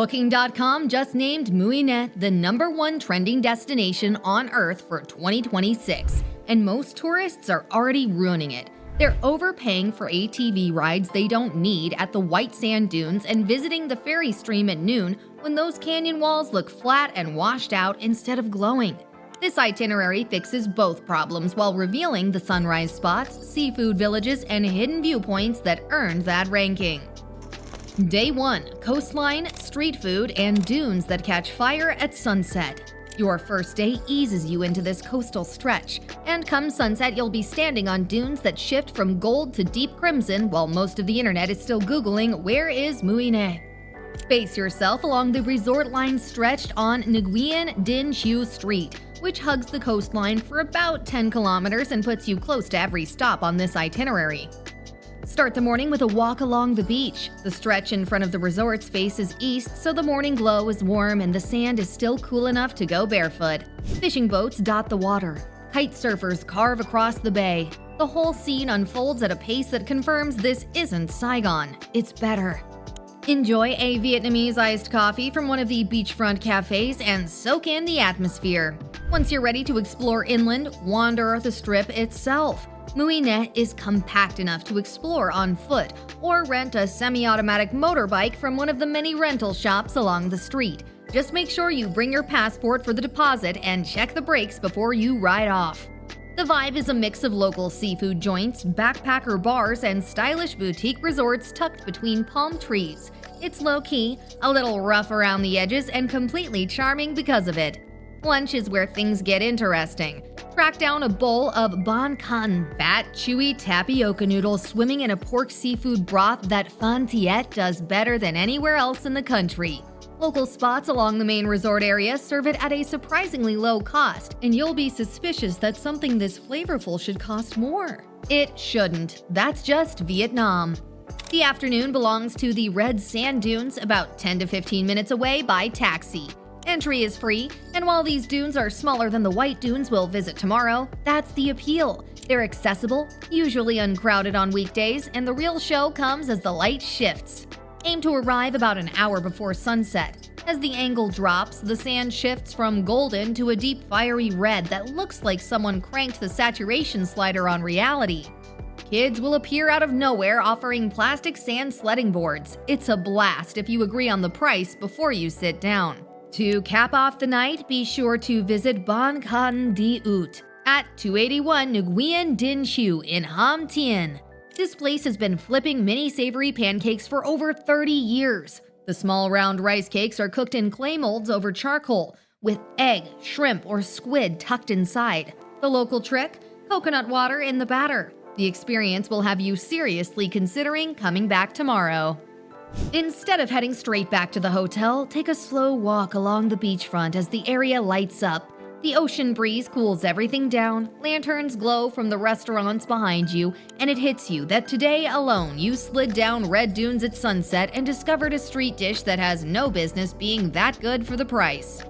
Booking.com just named Mui Ne the #1 trending destination on Earth for 2026, and most tourists are already ruining it. They're overpaying for ATV rides they don't need at the white sand dunes and visiting the ferry stream at noon when those canyon walls look flat and washed out instead of glowing. This itinerary fixes both problems while revealing the sunrise spots, seafood villages, and hidden viewpoints that earned that ranking. Day 1. Coastline, street food, and dunes that catch fire at sunset. Your first day eases you into this coastal stretch, and come sunset you'll be standing on dunes that shift from gold to deep crimson while most of the internet is still Googling where is Mui Ne. Base yourself along the resort line stretched on Nguyen Dinh Chieu Street, which hugs the coastline for about 10 kilometers and puts you close to every stop on this itinerary. Start the morning with a walk along the beach. The stretch in front of the resorts faces east, so the morning glow is warm and the sand is still cool enough to go barefoot. Fishing boats dot the water. Kite surfers carve across the bay. The whole scene unfolds at a pace that confirms this isn't Saigon. It's better. Enjoy a Vietnamese iced coffee from one of the beachfront cafes and soak in the atmosphere. Once you're ready to explore inland, wander the strip itself. Mui Ne is compact enough to explore on foot or rent a semi-automatic motorbike from one of the many rental shops along the street. Just make sure you bring your passport for the deposit and check the brakes before you ride off. The vibe is a mix of local seafood joints, backpacker bars, and stylish boutique resorts tucked between palm trees. It's low-key, a little rough around the edges, and completely charming because of it. Lunch is where things get interesting. Track down a bowl of Banh, fat, chewy tapioca noodles swimming in a pork seafood broth that Phan Thiet does better than anywhere else in the country. Local spots along the main resort area serve it at a surprisingly low cost, and you'll be suspicious that something this flavorful should cost more. It shouldn't. That's just Vietnam. The afternoon belongs to the red sand dunes about 10 to 15 minutes away by taxi. Entry is free, and while these dunes are smaller than the white dunes we'll visit tomorrow, that's the appeal. They're accessible, usually uncrowded on weekdays, and the real show comes as the light shifts. Aim to arrive about an hour before sunset. As the angle drops, the sand shifts from golden to a deep fiery red that looks like someone cranked the saturation slider on reality. Kids will appear out of nowhere offering plastic sand sledding boards. It's a blast if you agree on the price before you sit down. To cap off the night, be sure to visit Banh Di Ut at 281 Nguyen Dinh Chieu in Ham Tien. This place has been flipping mini savory pancakes for over 30 years. The small round rice cakes are cooked in clay molds over charcoal, with egg, shrimp, or squid tucked inside. The local trick? Coconut water in the batter. The experience will have you seriously considering coming back tomorrow. Instead of heading straight back to the hotel, take a slow walk along the beachfront as the area lights up. The ocean breeze cools everything down, lanterns glow from the restaurants behind you, and it hits you that today alone you slid down red dunes at sunset and discovered a street dish that has no business being that good for the price.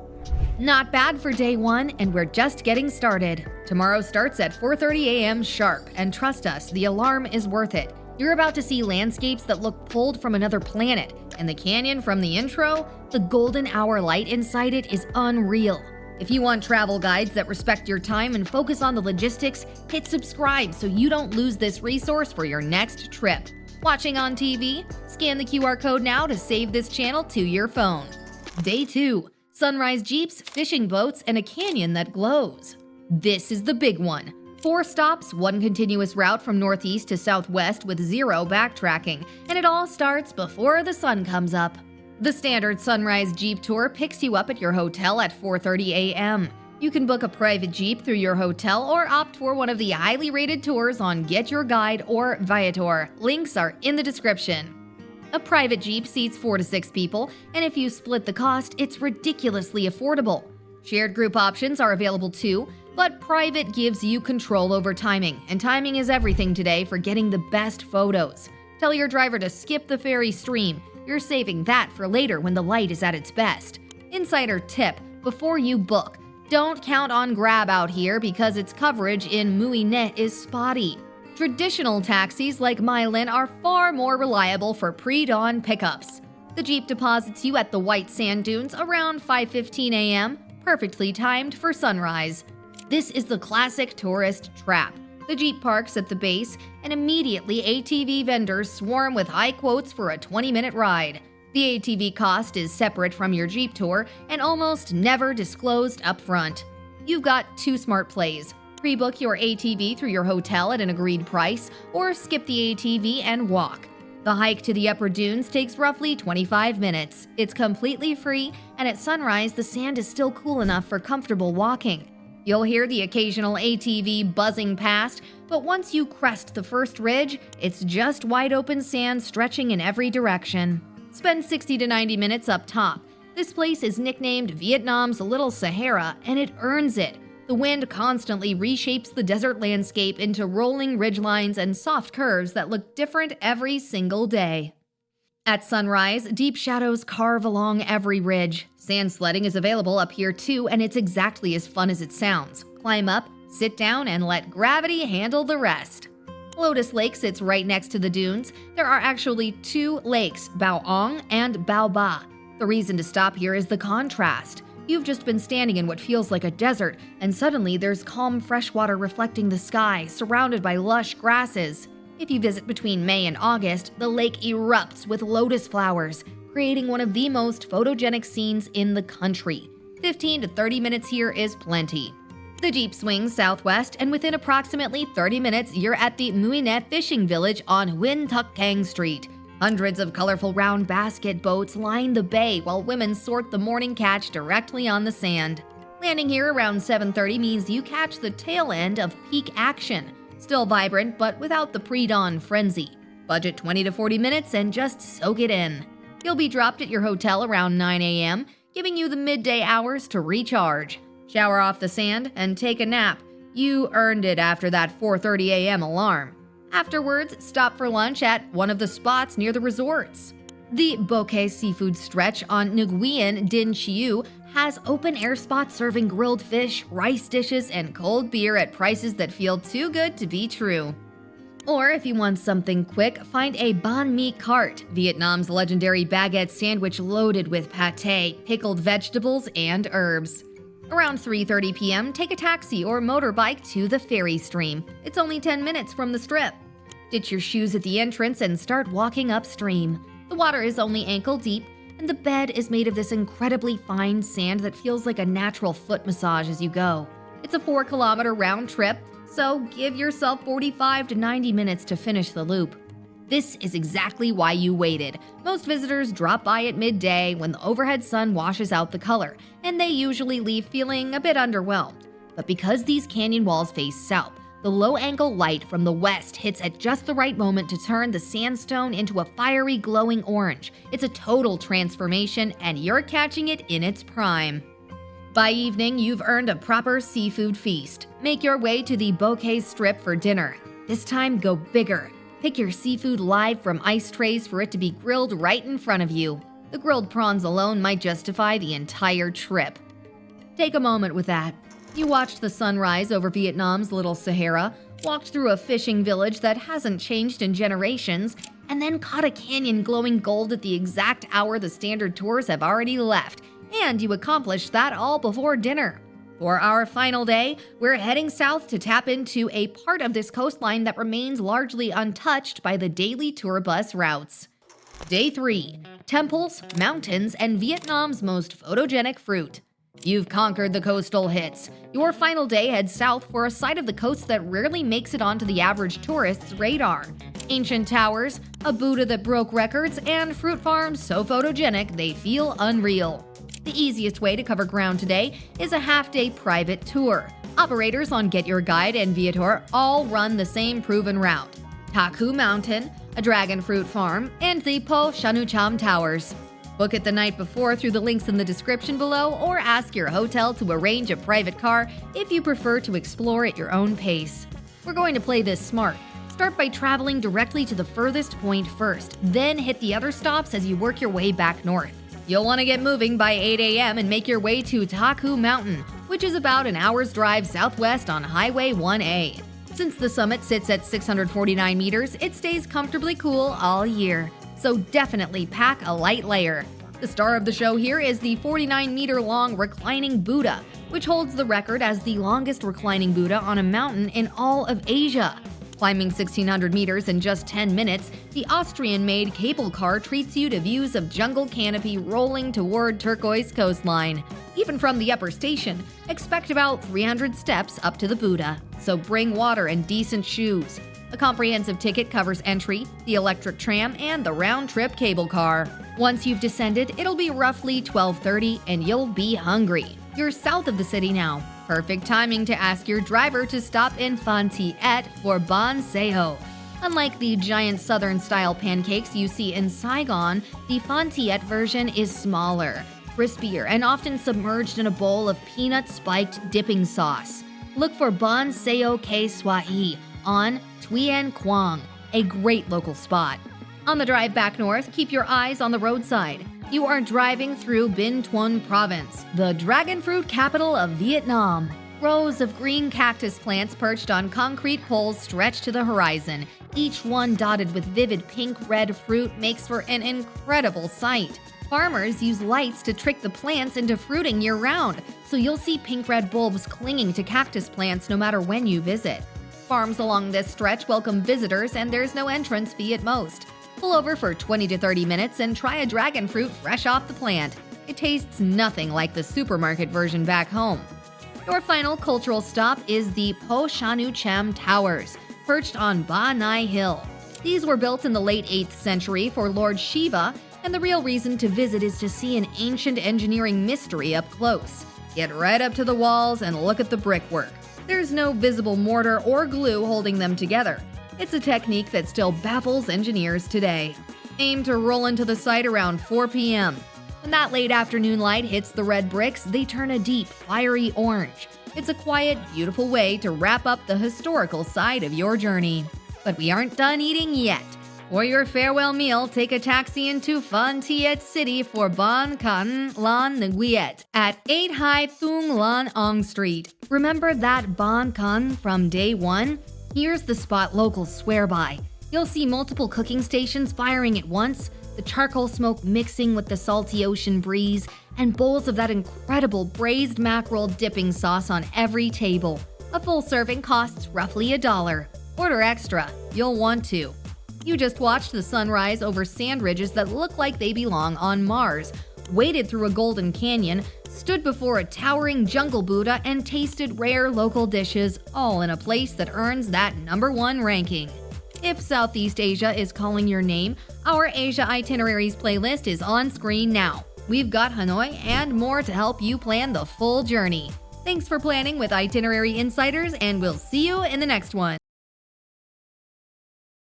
Not bad for day 1, and we're just getting started. Tomorrow starts at 4:30 a.m. sharp, and trust us, the alarm is worth it. You're about to see landscapes that look pulled from another planet, and the canyon from the intro, the golden hour light inside it is unreal. If you want travel guides that respect your time and focus on the logistics, hit subscribe so you don't lose this resource for your next trip. Watching on TV? Scan the QR code now to save this channel to your phone. Day 2. Sunrise jeeps, fishing boats, and a canyon that glows. This is the big one. 4 stops, 1 continuous route from northeast to southwest with 0 backtracking, and it all starts before the sun comes up. The standard Sunrise Jeep tour picks you up at your hotel at 4:30 a.m. You can book a private Jeep through your hotel or opt for one of the highly rated tours on Get Your Guide or Viator. Links are in the description. A private Jeep seats 4 to 6 people, and if you split the cost, it's ridiculously affordable. Shared group options are available too, but private gives you control over timing, and timing is everything today for getting the best photos. Tell your driver to skip the ferry stream. You're saving that for later when the light is at its best. Insider tip: before you book, don't count on Grab out here because its coverage in Mui Ne is spotty. Traditional taxis like Mylan are far more reliable for pre-dawn pickups. The Jeep deposits you at the white sand dunes around 5:15 a.m., perfectly timed for sunrise. This is the classic tourist trap. The Jeep parks at the base, and immediately ATV vendors swarm with high quotes for a 20-minute ride. The ATV cost is separate from your Jeep tour and almost never disclosed up front. You've got two smart plays. Pre-book your ATV through your hotel at an agreed price, or skip the ATV and walk. The hike to the upper dunes takes roughly 25 minutes. It's completely free, and at sunrise, the sand is still cool enough for comfortable walking. You'll hear the occasional ATV buzzing past, but once you crest the first ridge, it's just wide open sand stretching in every direction. Spend 60 to 90 minutes up top. This place is nicknamed Vietnam's Little Sahara, and it earns it. The wind constantly reshapes the desert landscape into rolling ridgelines and soft curves that look different every single day. At sunrise, deep shadows carve along every ridge. Sand sledding is available up here too, and it's exactly as fun as it sounds. Climb up, sit down, and let gravity handle the rest. Lotus Lake sits right next to the dunes. There are actually two lakes, Bao Ong and Bao Ba. The reason to stop here is the contrast. You've just been standing in what feels like a desert, and suddenly there's calm fresh water reflecting the sky, surrounded by lush grasses. If you visit between May and August, the lake erupts with lotus flowers, creating one of the most photogenic scenes in the country. 15 to 30 minutes here is plenty. The Jeep swings southwest, and within approximately 30 minutes, you're at the Mui Ne fishing village on Nguyen Tuc Cang Street. Hundreds of colorful round basket boats line the bay while women sort the morning catch directly on the sand. Landing here around 7:30 means you catch the tail end of peak action. Still vibrant, but without the pre-dawn frenzy. Budget 20 to 40 minutes and just soak it in. You'll be dropped at your hotel around 9 a.m., giving you the midday hours to recharge. Shower off the sand and take a nap. You earned it after that 4:30 a.m. alarm. Afterwards, stop for lunch at one of the spots near the resorts. The Bokeh seafood stretch on Nguyen, Dinh, Chieu has open-air spots serving grilled fish, rice dishes, and cold beer at prices that feel too good to be true. Or if you want something quick, find a Banh Mi cart, Vietnam's legendary baguette sandwich loaded with pâté, pickled vegetables, and herbs. Around 3:30 p.m., take a taxi or motorbike to the ferry stream. It's only 10 minutes from the strip. Ditch your shoes at the entrance and start walking upstream. The water is only ankle deep, and the bed is made of this incredibly fine sand that feels like a natural foot massage as you go. It's a 4-kilometer round trip, so give yourself 45 to 90 minutes to finish the loop. This is exactly why you waited. Most visitors drop by at midday when the overhead sun washes out the color, and they usually leave feeling a bit underwhelmed. But because these canyon walls face south, the low-angle light from the west hits at just the right moment to turn the sandstone into a fiery, glowing orange. It's a total transformation, and you're catching it in its prime. By evening, you've earned a proper seafood feast. Make your way to the Bokeh Strip for dinner. This time, go bigger. Pick your seafood live from ice trays for it to be grilled right in front of you. The grilled prawns alone might justify the entire trip. Take a moment with that. You watched the sunrise over Vietnam's Little Sahara, walked through a fishing village that hasn't changed in generations, and then caught a canyon glowing gold at the exact hour the standard tours have already left, and you accomplished that all before dinner. For our final day, we're heading south to tap into a part of this coastline that remains largely untouched by the daily tour bus routes. Day 3. Temples, mountains, and Vietnam's most photogenic fruit. You've conquered the coastal hits. Your final day heads south for a side of the coast that rarely makes it onto the average tourist's radar. Ancient towers, a Buddha that broke records, and fruit farms so photogenic they feel unreal. The easiest way to cover ground today is a half-day private tour. Operators on Get Your Guide and Viator all run the same proven route: Tak Hu Mountain, a dragon fruit farm, and the Po Shanu Cham Towers. Book it the night before through the links in the description below, or ask your hotel to arrange a private car if you prefer to explore at your own pace. We're going to play this smart. Start by traveling directly to the furthest point first, then hit the other stops as you work your way back north. You'll want to get moving by 8 a.m. and make your way to Tak Hu Mountain, which is about an hour's drive southwest on Highway 1A. Since the summit sits at 649 meters, it stays comfortably cool all year. so definitely pack a light layer. The star of the show here is the 49-meter-long reclining Buddha, which holds the record as the longest reclining Buddha on a mountain in all of Asia. Climbing 1,600 meters in just 10 minutes, the Austrian-made cable car treats you to views of jungle canopy rolling toward turquoise coastline. Even from the upper station, expect about 300 steps up to the Buddha, so bring water and decent shoes. A comprehensive ticket covers entry, the electric tram, and the round-trip cable car. Once you've descended, it'll be roughly 12:30 and you'll be hungry. You're south of the city now. Perfect timing to ask your driver to stop in Phan Thiet for Banh Seo. Unlike the giant southern-style pancakes you see in Saigon, the Phan Thiet version is smaller, crispier, and often submerged in a bowl of peanut-spiked dipping sauce. Look for Banh Seo Ke Swahi on Nguyen Quang, a great local spot. On the drive back north, keep your eyes on the roadside. You are driving through Binh Thuan Province, the dragon fruit capital of Vietnam. Rows of green cactus plants perched on concrete poles stretch to the horizon. Each one dotted with vivid pink-red fruit makes for an incredible sight. Farmers use lights to trick the plants into fruiting year-round, so you'll see pink-red bulbs clinging to cactus plants no matter when you visit. Farms along this stretch welcome visitors, and there's no entrance fee at most. Pull over for 20 to 30 minutes and try a dragon fruit fresh off the plant. It tastes nothing like the supermarket version back home. Your final cultural stop is the Po Shanu Cham Towers, perched on Ba Nai Hill. These were built in the late 8th century for Lord Shiva, and the real reason to visit is to see an ancient engineering mystery up close. Get right up to the walls and look at the brickwork. There's no visible mortar or glue holding them together. It's a technique that still baffles engineers today. Aim to roll into the site around 4 p.m. When that late afternoon light hits the red bricks, they turn a deep, fiery orange. It's a quiet, beautiful way to wrap up the historical side of your journey. But we aren't done eating yet. For your farewell meal, take a taxi into Phan Thiet City for Ban Can Lan Nguyen at 8 Hai Thung Lan Ong Street. Remember that Ban Can from day one? Here's the spot locals swear by. You'll see multiple cooking stations firing at once, the charcoal smoke mixing with the salty ocean breeze, and bowls of that incredible braised mackerel dipping sauce on every table. A full serving costs roughly $1. Order extra. You'll want to. You just watched the sunrise over sand ridges that look like they belong on Mars, waded through a golden canyon, stood before a towering jungle Buddha, and tasted rare local dishes, all in a place that earns that #1 ranking. If Southeast Asia is calling your name, our Asia Itineraries playlist is on screen now. We've got Hanoi and more to help you plan the full journey. Thanks for planning with Itinerary Insiders, and we'll see you in the next one.